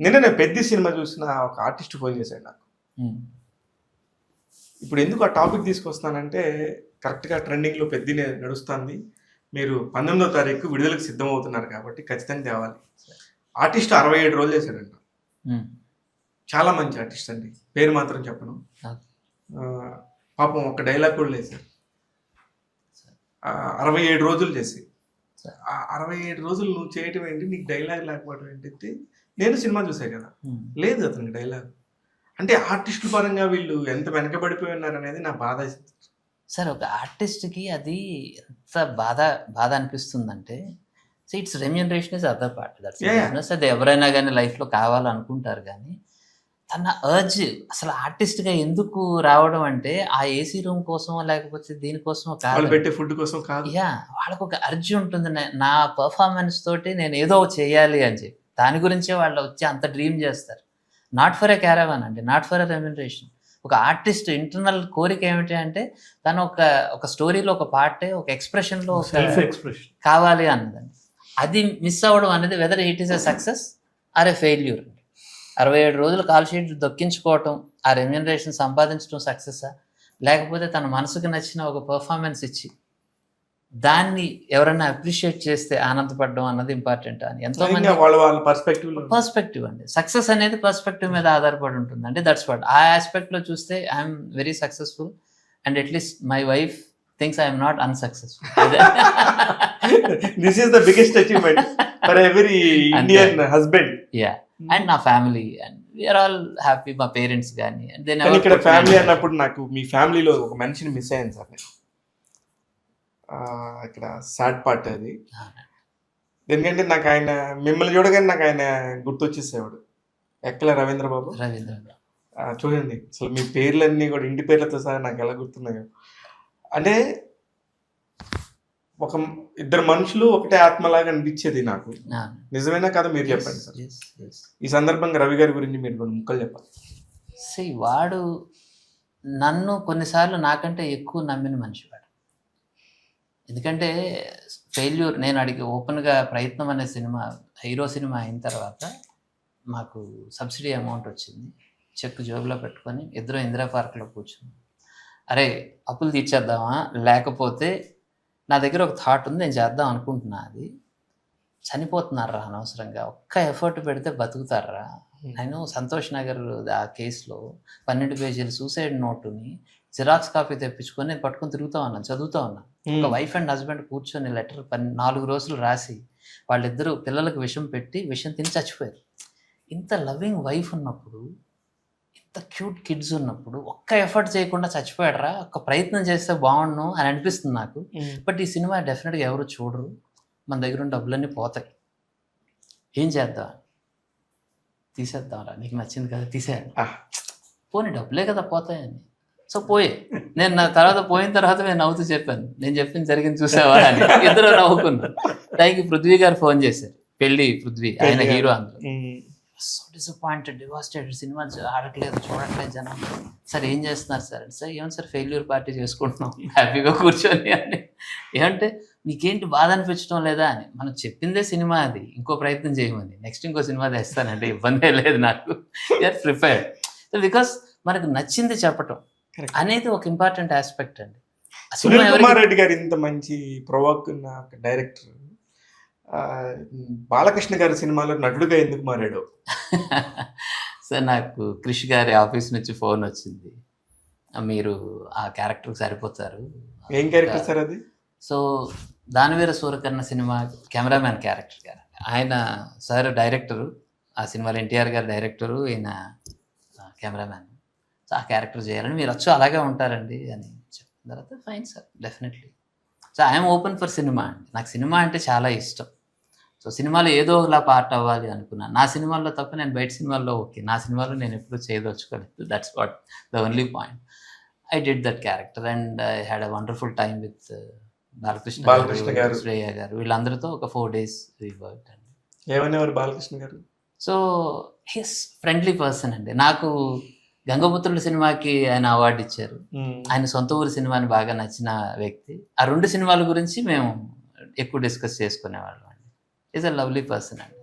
నిన్ననే 'పెద్ది' సినిమా చూసిన ఒక ఆర్టిస్ట్ ఫోన్ చేశాడు నాకు. ఇప్పుడు ఎందుకు ఆ టాపిక్ తీసుకొస్తానంటే కరెక్ట్‌గా ట్రెండింగ్‌లో 'పెద్ది' నడుస్తుంది. మీరు 19వ తారీఖు విడుదలకు సిద్ధమవుతున్నారు కాబట్టి ఖచ్చితంగా తేవాలి. ఆర్టిస్ట్ 67 రోజులు చేశాడంట. చాలా మంచి ఆర్టిస్ట్ అండి. పేరు మాత్రం చెప్పను. పాపం ఒక డైలాగ్ కూడా లేదు సార్. 67 రోజులు చేసి 67 రోజులు నువ్వు చేయటం ఏంటి, నీకు డైలాగ్ లేకపోవడం ఏంటి? నేను సినిమా చూసాను కదా, లేదు అతనికి డైలాగ్. అంటే ఆర్టిస్టుల పరంగా వీళ్ళు ఎంత వెనకబడిపోయి ఉన్నారనేది నా బాధ సార్. ఒక ఆర్టిస్ట్కి అది ఎంత బాధ అనిపిస్తుందంటే, so it's remuneration is other part, that's business. అది ఎవరైనా కానీ లైఫ్లో కావాలనుకుంటారు, కానీ తన అర్జ్ అసలు ఆర్టిస్ట్గా ఎందుకు రావడం అంటే ఆ ఏసీ రూమ్ కోసమో లేకపోతే దీనికోసమో కాదు, పెట్టే ఫుడ్ కోసం కాదు. వాళ్ళకు ఒక అర్జ్ ఉంటుంది, నా పర్ఫార్మెన్స్ తోటి నేను ఏదో చేయాలి అని చెప్పి దాని గురించే వాళ్ళు వచ్చి అంత డ్రీమ్ చేస్తారు. నాట్ ఫర్ ఎ క్యారవాన్ అండి, నాట్ ఫర్ ఎ రెమ్యూనరేషన్. ఒక ఆర్టిస్ట్ ఇంటర్నల్ కోరిక ఏమిటి అంటే తను ఒక స్టోరీలో ఒక పార్టే, ఒక ఎక్స్ప్రెషన్లో సెల్ఫ్ ఎక్స్ప్రెషన్ కావాలి అన్నదండి. అది మిస్ అవ్వడం అనేది whether it is a success or a failure. 67 రోజులు కాల్ షీట్ దొక్కించుకోవటం, ఆ రెమ్యూనరేషన్ సంపాదించడం సక్సెస్సా, లేకపోతే తన మనసుకు నచ్చిన ఒక పర్ఫార్మెన్స్ ఇచ్చి దాన్ని ఎవరైనా అప్రిషియేట్ చేస్తే ఆనందపడడం అన్నది ఇంపార్టెంట్ అని ఎంతో మంది వాళ్ళ పర్స్పెక్టివ్ అండి. సక్సెస్ అనేది పర్స్పెక్టివ్ మీద ఆధారపడి ఉంటుంది అంటే దట్స్ వాట్. ఆ ఆస్పెక్ట్లో చూస్తే I'm very successful and at least my wife thinks I'm not unsuccessful. This is the biggest achievement for every Indian husband. And నా family and we're all happy, మా పేరెంట్స్ కానీ. ఇక్కడ ఫ్యామిలీ అన్నప్పుడు నాకు మీ ఫ్యామిలీలో ఒక మనిషిని మిస్ అయ్యాను సార్ నేను. ఇక్కడ సాడ్ పార్ట్ అది. ఎందుకంటే నాకు ఆయన మిమ్మల్ని చూడగానే నాకు ఆయన గుర్తొచ్చేసేవాడు. ఎక్కల రవీంద్ర బాబు. చూడండి అసలు మీ పేర్లన్నీ కూడా ఇంటి పేర్లతో సహా నాకు ఎలా గుర్తున్నాయో. అంటే ఒక ఇద్దరు మనుషులు ఒకటే ఆత్మలాగా అనిపించేది నాకు. నిజమేనా కదా, మీరు చెప్పండి సార్. ఈ సందర్భంగా రవి గారి గురించి మీరు రెండు ముక్కలు చెప్పాలి. వాడు నన్ను కొన్నిసార్లు నాకంటే ఎక్కువ నమ్మిన మనిషి వాడు. ఎందుకంటే ఫెయిల్యూర్, నేను అడిగి ఓపెన్గా ప్రయత్నం అనే సినిమా హీరో సినిమా అయిన తర్వాత మాకు సబ్సిడీ అమౌంట్ వచ్చింది. చెక్ జోబులో పెట్టుకొని ఇద్దరు ఇందిరా పార్క్లో కూర్చుని, అరే అప్పులు తీర్చేద్దామా, లేకపోతే నా దగ్గర ఒక థాట్ ఉంది, నేను చేద్దాం అనుకుంటున్నా, అది చనిపోతున్నారా అనవసరంగా, ఒక్క ఎఫర్ట్ పెడితే బతుకుతారా. నేను సంతోష్ నగర్ ఆ కేసులో 12 పేజీల సూసైడ్ నోటుని జిరాక్స్ కాపీ తెప్పించుకొని నేను పట్టుకొని తిరుగుతూ ఉన్నాను, చదువుతూ ఉన్నాను. ఒక వైఫ్ అండ్ హస్బెండ్ కూర్చొని లెటర్ 4 రోజులు రాసి వాళ్ళిద్దరూ పిల్లలకు విషం పెట్టి విషం తిని చచ్చిపోయారు. ఇంత లవింగ్ వైఫ్ ఉన్నప్పుడు, ఇంత క్యూట్ కిడ్స్ ఉన్నప్పుడు ఒక్క ఎఫర్ట్ చేయకుండా చచ్చిపోయాడరా, ఒక్క ప్రయత్నం చేస్తే బాగుండు అని అనిపిస్తుంది నాకు. బట్ ఈ సినిమా డెఫినెట్గా ఎవరు చూడరు, మన దగ్గర ఉన్న డబ్బులన్నీ పోతాయి, ఏం చేద్దాం, తీసేద్దాంరా, నీకు నచ్చింది కదా తీసేయాలి, పోనీ డబ్బులే కదా పోతాయని. సో పోయే, నేను నా తర్వాత పోయిన తర్వాత నేను నవ్వుతూ చెప్పాను, నేను చెప్పింది జరిగింది చూసావా అని. ఇద్దరు నవ్వుకున్నారు. టైంకి పృథ్వీ గారు ఫోన్ చేశారు, పెళ్ళి పృథ్వీ, ఆయన హీరో. అందులో సో డిసప్పాయింటెడ్, డివాస్టేటెడ్, సినిమా ఆడట్లేదు, చూడట్లేదు జనం. సార్ ఏం చేస్తున్నారు సార్ అంటే, సార్ ఏమన్నా సార్ ఫెయిల్యూర్ పార్టీ చేసుకుంటున్నాం హ్యాపీగా కూర్చొని అని. ఏమంటే నీకేంటి బాధ అనిపించడం లేదా అని. మనం చెప్పిందే సినిమా, అది ఇంకో ప్రయత్నం చేయమని, నెక్స్ట్ ఇంకో సినిమా తెస్తానంటే ఇబ్బందే లేదు నాకు. You're prepared. బికాస్ మనకు నచ్చింది చెప్పటం అనేది ఒక ఇంపార్టెంట్ ఆస్పెక్ట్ అండి. సునీల్ కుమార్ రెడ్డి గారు ఇంత మంచి ప్రొవోక్ ఉన్న డైరెక్టర్ బాలకృష్ణ గారి సినిమాలో నటుడుగా ఎందుకు మారాడు? సార్ నాకు క్రిష్ గారి ఆఫీస్ నుంచి ఫోన్ వచ్చింది, మీరు ఆ క్యారెక్టర్కి సరిపోతారు. ఏం క్యారెక్టర్ సార్ అది? సో దానవీర సూరకర్ణ సినిమా కెమెరామ్యాన్ క్యారెక్టర్ గారు ఆయన. సార్ డైరెక్టరు, ఆ సినిమాలో ఎన్టీఆర్ గారు డైరెక్టరు, ఈయన కెమెరామ్యాన్. సో ఆ క్యారెక్టర్ చేయాలని, మీరు వచ్చి అలాగే ఉంటారండి అని చెప్పిన తర్వాత fine sir, definitely. So I'm open for cinema అండి. నాకు సినిమా అంటే చాలా ఇష్టం. సో సినిమాలో ఏదో ఒకలా పార్ట్ అవ్వాలి అనుకున్నాను. నా సినిమాల్లో తప్ప నేను బయట సినిమాల్లో ఓకే, నా సినిమాలో నేను ఎప్పుడూ చేయదలుచుకోలేదు. That's what the only point. I did that character and I had a wonderful time with Balakrishna garu, Shreya గారు, వీళ్ళందరితో ఒక 4 days వి వర్క్డ్ అండి. ఏమనేవారు బాలకృష్ణ గారు? సో హిస్ ఫ్రెండ్లీ పర్సన్ అండి. నాకు గంగపుత్రుల సినిమాకి ఆయన అవార్డు ఇచ్చారు. ఆయన సొంత ఊరి సినిమాని బాగా నచ్చిన వ్యక్తి. ఆ 2 సినిమాల గురించి మేము ఎక్కువ డిస్కస్ చేసుకునేవాళ్ళం అండి. ఈజ్ అ లవ్లీ పర్సన్ అండి.